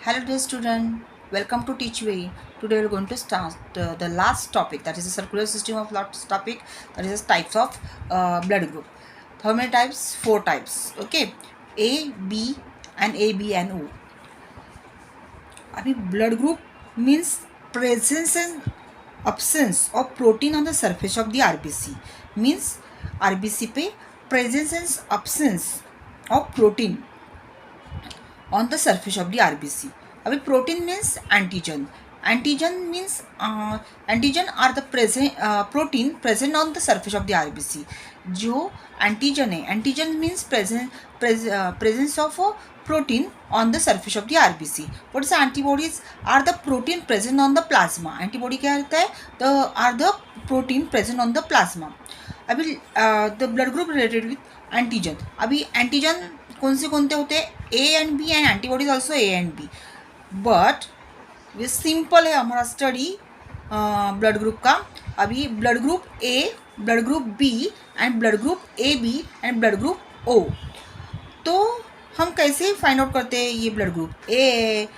Hello, dear student. Welcome to Teachway. Today we're going to start the last topic, that is the circular system of last topic, that is the types of blood group. How many types? Four types. Okay, A, B, and AB and O. अभी blood group means presence and absence of protein on the surface of the RBC. Means RBC पे presence and absence of protein on the surface of the RBC. अभी protein means antigen. Antigen means antigen are the present protein present on the surface of the RBC. जो antigen है, antigen means presence of protein on the surface of the RBC. What is antibodies? Are the protein present on the plasma. Antibody क्या रहता है? Are the protein present on the plasma. अभी the blood group related with antigen. अभी antigen कौन से कौनते होते हैं? A and B, and antibodies also A and B. But ये सिंपल है हमारा स्टडी ब्लड ग्रुप का. अभी blood group A, blood group B and blood group A B and blood group O. तो हम कैसे फाइंड आउट करते हैं ये ब्लड ग्रुप ए है,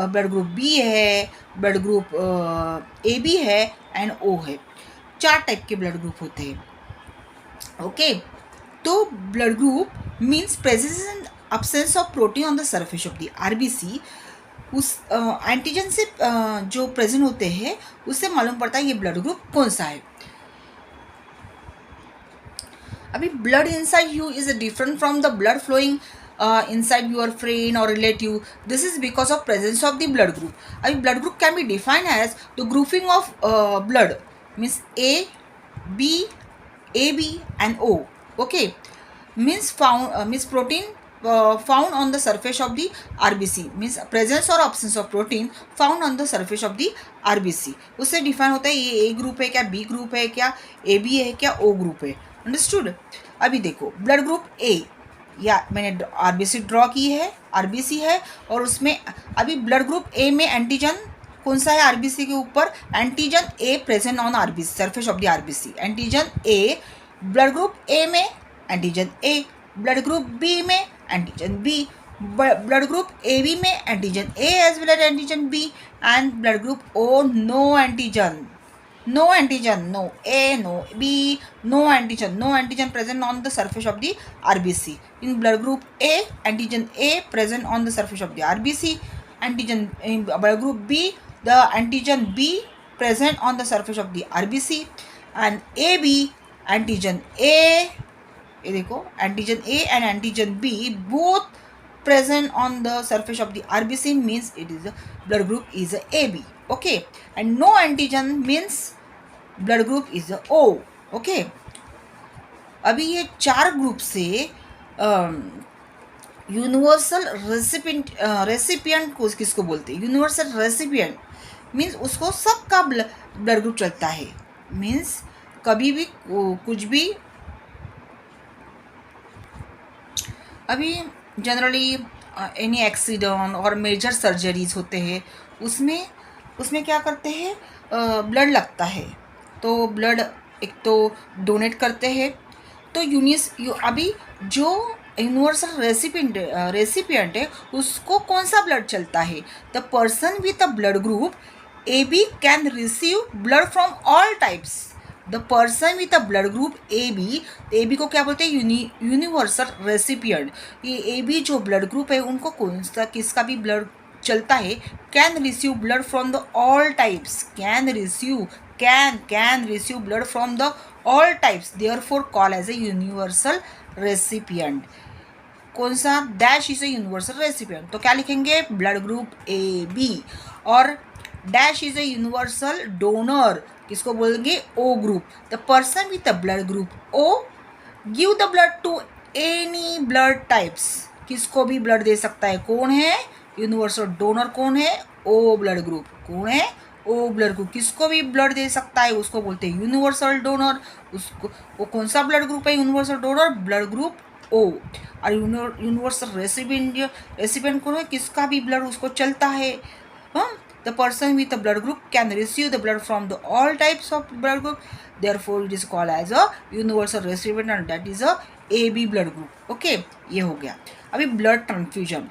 ब्लड ग्रुप बी है, ब्लड ग्रुप ए बी है एंड ओ है. चार टाइप के ब्लड ग्रुप होते हैं. ओके, तो blood group means presence and absence of protein on the surface of the RBC. उस एंटीजन से जो प्रेजेंट होते हैं उससे मालूम पड़ता है ये ब्लड ग्रुप कौन सा है. अभी blood inside you is different from the blood flowing inside your friend or relative. This is because of presence of the blood group. अभी blood group can be defined as the grouping of blood means A, B, AB and O. Okay, means protein found on the surface of the RBC, means presence or absence of protein found on the surface of the RBC. उससे define होता है ये A group है क्या, B group है क्या, AB है क्या, O ग्रुप है. अंडरस्टूड. अभी देखो ब्लड ग्रुप A, या मैंने आरबीसी ड्रॉ की है, आरबीसी है, और उसमें अभी ब्लड ग्रुप ए में एंटीजन कौन सा है आरबीसी के ऊपर? Antigen A present on RBC, surface of the RBC. Antigen A blood group A में, antigen A blood group B में, antigen B blood group A B में, antigen A as well as antigen B. And blood group O no antigen, no antigen, no A, no B, no antigen present on the surface of the RBC. In blood group A, antigen A present on the surface of the RBC. Antigen in blood group B, the antigen B present on the surface of the RBC. And AB, antigen A, ये देखो antigen A and antigen B both present on the surface of the RBC means it is a blood group is a AB. Okay, and no antigen means blood group is a O. Okay, अभी ये चार group से universal recipient को किसको बोलते हैं? Universal recipient means उसको सबका ब्लड ग्रुप चलता है. मीन्स कभी भी कुछ भी. अभी जनरली एनी एक्सीडेंट और मेजर सर्जरीज होते हैं उसमें उसमें क्या करते हैं? ब्लड लगता है तो ब्लड एक तो डोनेट करते हैं. तो अभी जो यूनिवर्सल रेसिपिएंट है उसको कौन सा ब्लड चलता है? The person with a blood group A B can receive blood from all types. The person with a blood group A B को क्या बोलते हैं? Universal recipient. ये ए बी जो ब्लड ग्रुप है उनको कौन सा किसका भी ब्लड चलता है? Can receive blood from the all types. Can receive blood from the all types, therefore call as a universal recipient. कौन सा? Dash is a universal recipient. तो क्या लिखेंगे? Blood group A B. और dash is a universal donor, किसको बोलेंगे? O group. The person with the blood group O give the blood to any blood types. किसको भी ब्लड दे सकता है. कौन है? यूनिवर्सल डोनर कौन है? O blood group. कौन है? O blood group. किसको भी ब्लड दे सकता है उसको बोलते हैं यूनिवर्सल डोनर. उसको वो कौन सा ब्लड ग्रुप है? Universal donor blood group O. और यूनिवर्सल रेसिपिएंट कौन है? किसका भी ब्लड उसको चलता है. The person with a blood group can receive the blood from the all types of blood group. Therefore, it is called as a universal recipient and that is a AB blood group. Okay, ये हो गया. अभी blood transfusion.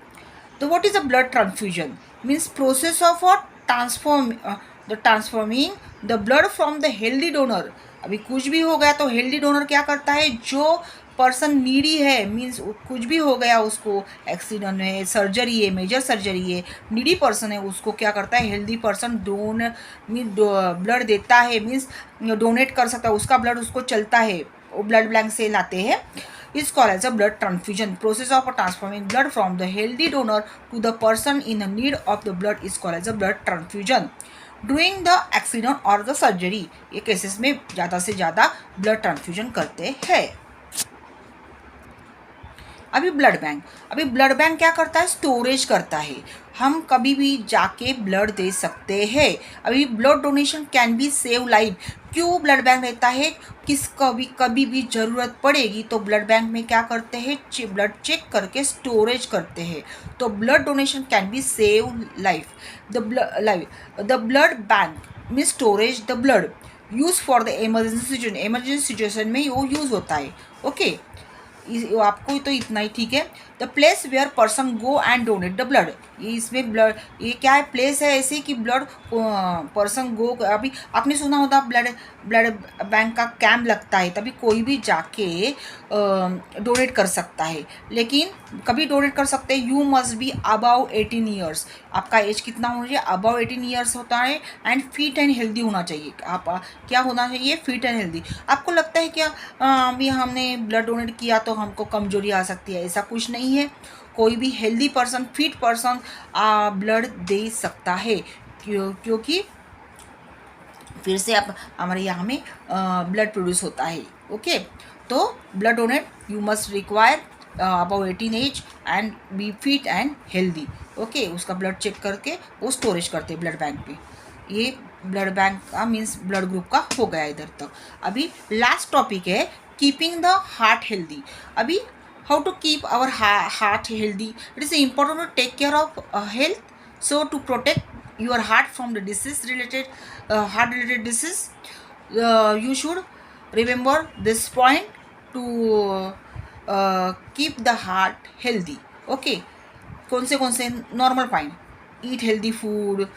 तो what is a blood transfusion? Means process of transforming the blood from the healthy donor. अभी कुछ भी हो गया तो हेल्दी डोनर क्या करता है, जो पर्सन नीडी है, मीन्स कुछ भी हो गया उसको, एक्सीडेंट है, सर्जरी है, मेजर सर्जरी है, नीडी पर्सन है, उसको क्या करता है हेल्दी पर्सन मीन ब्लड देता है, मीन्स डोनेट कर सकता है, उसका ब्लड उसको चलता है, वो ब्लड बैंक से लाते हैं, is called as a blood transfusion. Process of transforming blood from the healthy donor to the person in need of the blood is called as a blood transfusion. During the accident or the surgery, ये cases में ज़्यादा से ज़्यादा blood transfusion करते हैं। अभी blood bank क्या करता है, स्टोरेज करता है, हम कभी भी जाके ब्लड दे सकते हैं। अभी blood donation can be save life. क्यों ब्लड बैंक रहता है, कभी भी ज़रूरत पड़ेगी तो ब्लड बैंक में क्या करते हैं, ब्लड चेक करके स्टोरेज करते हैं। तो blood donation can be save life. The blood bank mean storage the blood use for the emergency situation में वो यूज़ होता है। ओके, आपको तो इतना ही ठीक है। The place where person go and donate the blood, ये इसमें ब्लड, ये क्या है, प्लेस है ऐसे कि ब्लड पर्सन गो, अभी आपने सुना होगा ब्लड बैंक का कैंप लगता है, तभी कोई भी जाके डोनेट कर सकता है। लेकिन कभी डोनेट कर सकते हैं, you must be about 18 years, आपका एज कितना होना चाहिए, अबाउ 18 ईयर्स होता है, एंड फिट एंड हेल्दी होना चाहिए। आप क्या होना चाहिए, फिट एंड हेल्दी। आपको लगता है क्या अभी हमने ब्लड डोनेट किया तो हमको कमजोरी आ सकती है, ऐसा कुछ नहीं है। कोई भी healthy person, fit person blood दे सकता है, क्योंकि फिर से आप हमारे यहाँ में ब्लड प्रोड्यूस होता है। ओके, तो blood donate you must require about 18 age and be fit and healthy. Okay, उसका ब्लड चेक करके वो स्टोरेज करते हैं ब्लड बैंक पे। ये ब्लड बैंक का मीन्स ब्लड ग्रुप का हो गया इधर तक। अभी लास्ट टॉपिक है कीपिंग द हार्ट हेल्दी। अभी how to keep our heart healthy, it is important to take care of health, so to protect your heart from the disease related heart related disease, you should remember this point to keep the heart healthy. Okay, कौन से normal point, eat healthy food,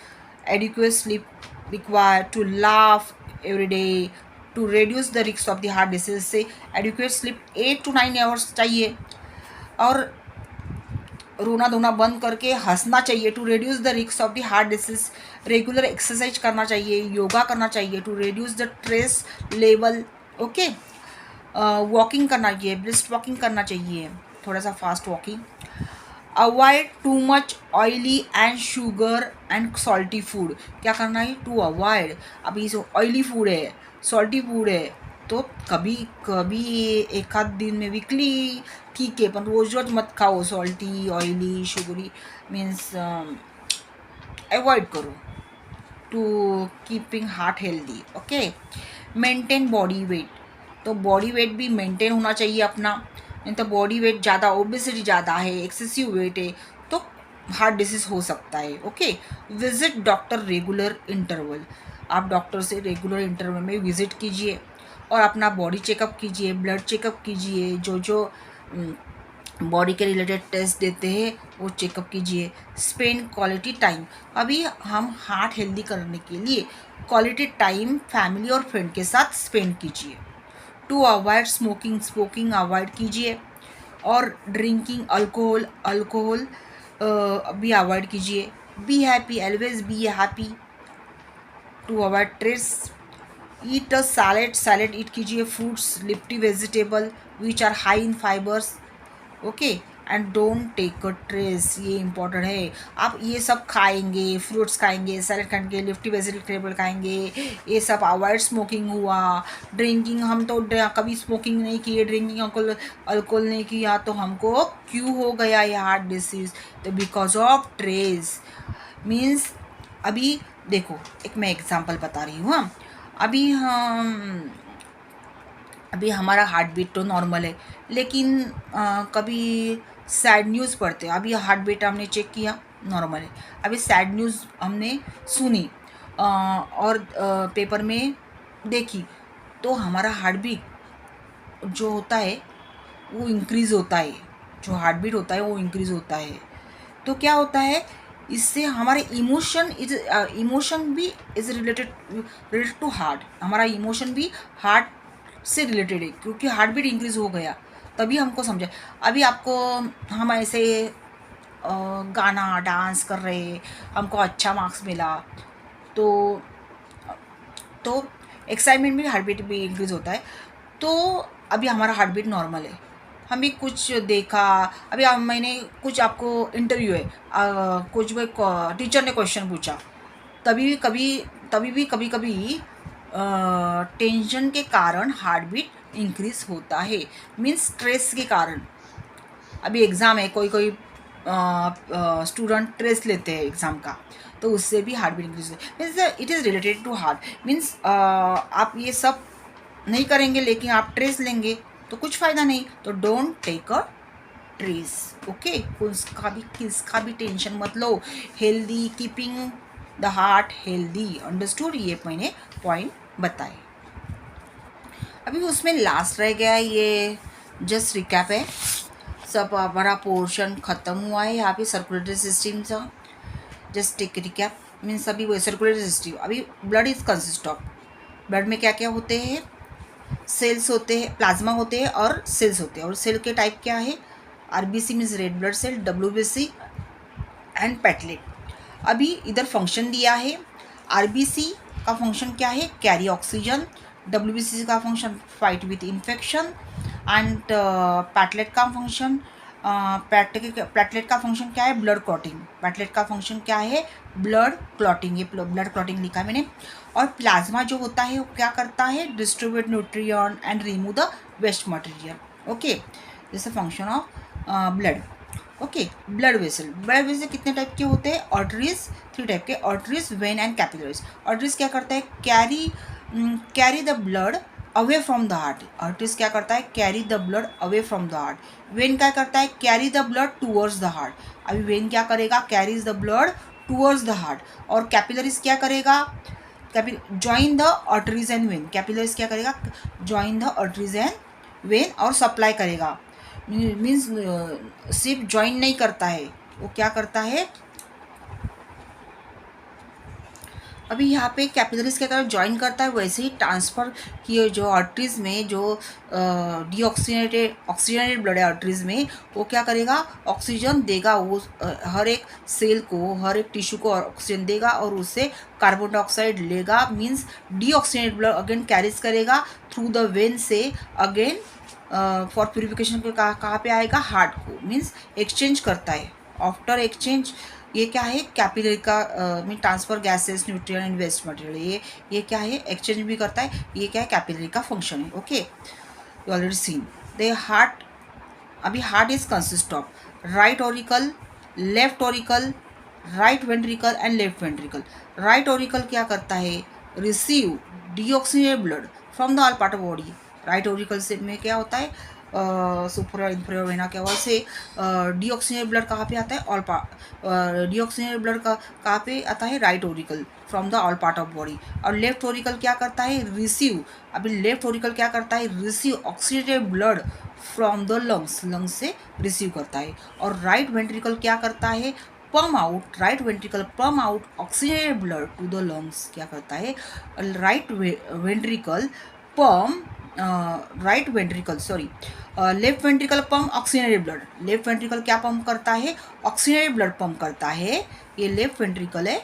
adequate sleep required, to laugh every day, to reduce the risk of the heart disease से adequate sleep 8 to 9 hours चाहिए, और रोना धोना बंद करके हंसना चाहिए, to reduce the risk of the heart disease. Regular exercise करना चाहिए, योगा करना चाहिए, to reduce the stress level. Okay, walking करना चाहिए, ब्रिस्क वॉकिंग करना चाहिए, थोड़ा सा fast walking. Avoid too much oily and sugar and salty food, क्या करना है, टू अवॉइड। अभी जो ऑयली फूड है, सॉल्टी फूड है, तो कभी कभी एक आध दिन में वीकली ठीक है, पर रोज रोज मत खाओ, salty oily sugary means avoid करो, to keeping heart healthy. Okay, maintain body weight, तो बॉडी वेट भी मेंटेन होना चाहिए अपना, नहीं तो बॉडी वेट ज़्यादा, ओबेसिटी ज़्यादा है, एक्सेसिव वेट है, तो हार्ट डिसीज हो सकता है। Okay, visit doctor regular interval, आप डॉक्टर से रेगुलर इंटरवल में विजिट कीजिए और अपना बॉडी चेकअप कीजिए, ब्लड चेकअप कीजिए, जो बॉडी के रिलेटेड टेस्ट देते हैं वो चेकअप कीजिए। स्पेंड क्वालिटी टाइम, अभी हम हार्ट हेल्दी करने के लिए क्वालिटी टाइम फैमिली और फ्रेंड के साथ स्पेंड कीजिए। टू अवॉइड स्मोकिंग अवॉइड कीजिए, और ड्रिंकिंग अल्कोहल भी अवॉइड कीजिए। Be happy, always be happy, to avoid stress. Eat a salad eat कीजिए, fruits, leafy vegetable which are high in fibres. Okay, and don't take a stress, ये important है। आप ये सब खाएंगे, फ्रूट्स खाएंगे, सैलेड खाएंगे, लिफ्टी वेजिटेबल खाएंगे, ये सब अवॉइड। स्मोकिंग हुआ, ड्रिंकिंग, हम तो कभी स्मोकिंग नहीं किए, ड्रिंकिंग अल्कोहल नहीं किया, तो हमको क्यों हो गया ये हार्ट डिसीज, तो बिकॉज ऑफ ट्रेस। मीन्स अभी देखो, एक मैं एग्जांपल बता रही हूँ। अभी हमारा हार्ट बीट तो नॉर्मल है, लेकिन कभी सैड न्यूज़ पढ़ते हैं। अभी हार्ट बीट हमने चेक किया, नॉर्मल है, अभी सैड न्यूज़ हमने सुनी और पेपर में देखी, तो हमारा हार्ट बीट जो होता है वो इंक्रीज़ होता है, जो हार्ट बीट होता है वो इंक्रीज़ होता है। तो क्या होता है, इससे हमारे इमोशन भी इज रिलेटेड टू हार्ट। हमारा इमोशन भी हार्ट से रिलेटेड है, क्योंकि हार्ट बीट इंक्रीज हो गया तभी हमको समझा। अभी आपको हम ऐसे गाना डांस कर रहे, हमको अच्छा मार्क्स मिला, तो तो एक्साइटमेंट भी, हार्ट बीट भी इंक्रीज होता है। तो अभी हमारा हार्ट बीट नॉर्मल है, हमें कुछ देखा, अभी मैंने कुछ आपको इंटरव्यू है, कुछ भी टीचर ने क्वेश्चन पूछा, तभी कभी टेंशन के कारण हार्ट बीट इंक्रीज होता है, मीन्स स्ट्रेस के कारण। अभी एग्ज़ाम है, कोई कोई स्टूडेंट स्ट्रेस लेते हैं एग्ज़ाम का, तो उससे भी हार्ट बीट इंक्रीज होता है। Means it is related to heart. Means आप ये सब नहीं करेंगे लेकिन आप ट्रेस लेंगे तो कुछ फ़ायदा नहीं, तो don't take a stress. Okay, किसका भी टेंशन मत लो। Healthy, keeping the heart healthy, understood, ये मैंने पॉइंट बताए। अभी उसमें लास्ट रह गया, ये जस्ट रिकैप है, सब हमारा पोर्शन ख़त्म हुआ है यहाँ पे सर्कुलेटरी सिस्टम का। जस्ट टेक रिकैप, मीन्स अभी वो सर्कुलेटरी सिस्टम, अभी blood is consist of, blood में क्या क्या होते हैं, सेल्स होते हैं, प्लाज्मा होते हैं और सेल्स होते हैं। और सेल के टाइप क्या है, RBC means red blood cell, WBC and platelet. अभी इधर फंक्शन दिया है, आरबीसी का फंक्शन क्या है, कैरी ऑक्सीजन, डब्ल्यूबीसी का function fight with infection, and platelet का फंक्शन, प्लेटलेट का फंक्शन क्या है, ब्लड क्लॉटिंग। प्लेटलेट का फंक्शन क्या है, ब्लड क्लॉटिंग, ये ब्लड क्लॉटिंग लिखा है मैंने। और प्लाज्मा जो होता है वो क्या करता है, distribute nutrient and remove the waste material. Okay, this is function of blood. Okay, blood vessel कितने टाइप के होते हैं, आर्टरीज, 3 टाइप के, arteries, vein and capillaries. Arteries क्या करता है, carry the blood away from the heart. Arteries क्या करता है, carry the blood away from the heart. Vein क्या करता है, carry the blood towards the heart. अभी वेन क्या करेगा, carries the blood towards the heart. और कैपिलरीज क्या करेगा, join the arteries and when. Capillaries क्या करेगा, join the arteries and when और सप्लाई करेगा। मीन्स सिर्फ ज्वाइन नहीं करता है, वो क्या करता है, अभी यहाँ पे कैपिलरीज क्या करता है, ज्वाइन करता है, वैसे ही ट्रांसफ़र किए जो आर्टरीज में जो ऑक्सीजनेटेड ब्लड है आर्टरीज में, वो क्या करेगा, ऑक्सीजन देगा, वो हर एक सेल को, हर एक टिश्यू को ऑक्सीजन देगा और उससे कार्बन डाइऑक्साइड लेगा। Means deoxygenated blood again carries करेगा थ्रू द वेन से अगेन फॉर प्यूरिफिकेशन के कहाँ पे आएगा, हार्ट को। मीन्स एक्सचेंज करता है, आफ्टर एक्सचेंज ये क्या है, कैपिलरी का mean transfer gases, nutrient and waste material, ये क्या है, एक्सचेंज भी करता है, ये क्या है, कैपिलरी का फंक्शन है। Okay, you already seen the heart. अभी heart is consist of right auricle, left auricle, right ventricle and left ventricle. Right auricle क्या करता है, receive deoxygenated blood from the all part of body. Right auricle से में क्या होता है, super inferior vena के वजह से डीऑक्सीजनेटेड ब्लड कहाँ पे आता है, ऑल पार्ट। डीऑक्सीजनेटेड ब्लड का कहाँ पे आता है, right auricle from the all part of body. और लेफ्ट ऑरिकल क्या करता है, रिसीव। अभी लेफ्ट ऑरिकल क्या करता है, receive oxygenated blood from the lungs, lungs से रिसीव करता है। और राइट वेंट्रिकल क्या करता है, pump out, right ventricle pump out oxygenated blood to the lungs. क्या करता है, right ventricle pump, right ventricle sorry, left ventricle pump oxygenated blood. Left ventricle क्या पंप करता है, ऑक्सीजनेटेड ब्लड पंप करता है। ये लेफ्ट वेंट्रिकल है,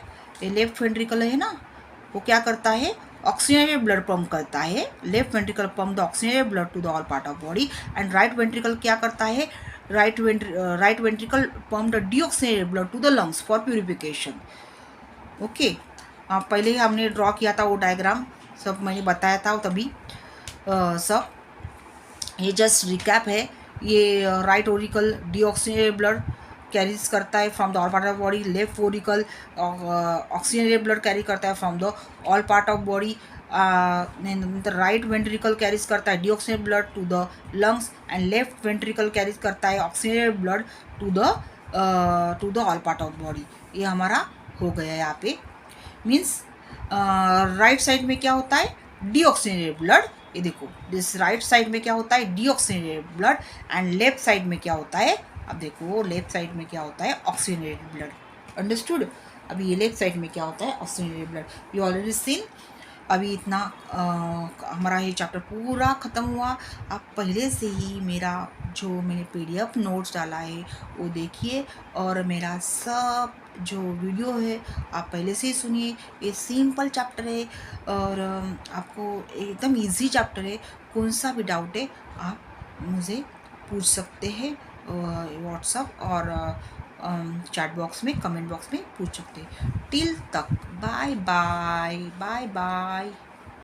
ये लेफ्ट वेंट्रिकल है ना, वो क्या करता है, ऑक्सीजनेटेड ब्लड पंप करता है। Left ventricle pump the oxygenated blood to the all part of body. And right ventricle क्या करता है, right ventricle pump the deoxygenated blood to the lungs for purification. Okay, पहले ही हमने ड्रॉ किया था वो डायग्राम, सब मैंने बताया था तभी सब। ये जस्ट रिकैप है। ये right auricle deoxygenated blood carries करता है from the all part of body. Left auricle oxygenated blood carry करता है from the all part of body. Right ventricle carries करता है deoxygenated blood to the lungs and left ventricle carries करता है oxygenated blood to the all part of body. ये हमारा हो गया यहाँ पे। मीन्स राइट साइड में क्या होता है, डीऑक्सीजनेटेड ब्लड। ये देखो, दिस राइट साइड में क्या होता है, deoxygenated blood. And left side में क्या होता है, अब देखो लेफ्ट साइड में क्या होता है, ऑक्सीजनेटेड ब्लड। अंडरस्टूड। अभी ये लेफ्ट साइड में क्या होता है, oxygenated blood. You already scene. अभी इतना हमारा ये चैप्टर पूरा ख़त्म हुआ। आप पहले से ही मेरा जो मैंने PDF नोट्स डाला है वो देखिए, और मेरा सब जो वीडियो है आप पहले से ही सुनिए। ये सिंपल चैप्टर है और आपको एकदम इजी चैप्टर है। कौन सा भी डाउट है आप मुझे पूछ सकते हैं व्हाट्सअप और चैट बॉक्स में, कमेंट बॉक्स में पूछ सकते हैं। टिल तक बाय बाय बाय बाय।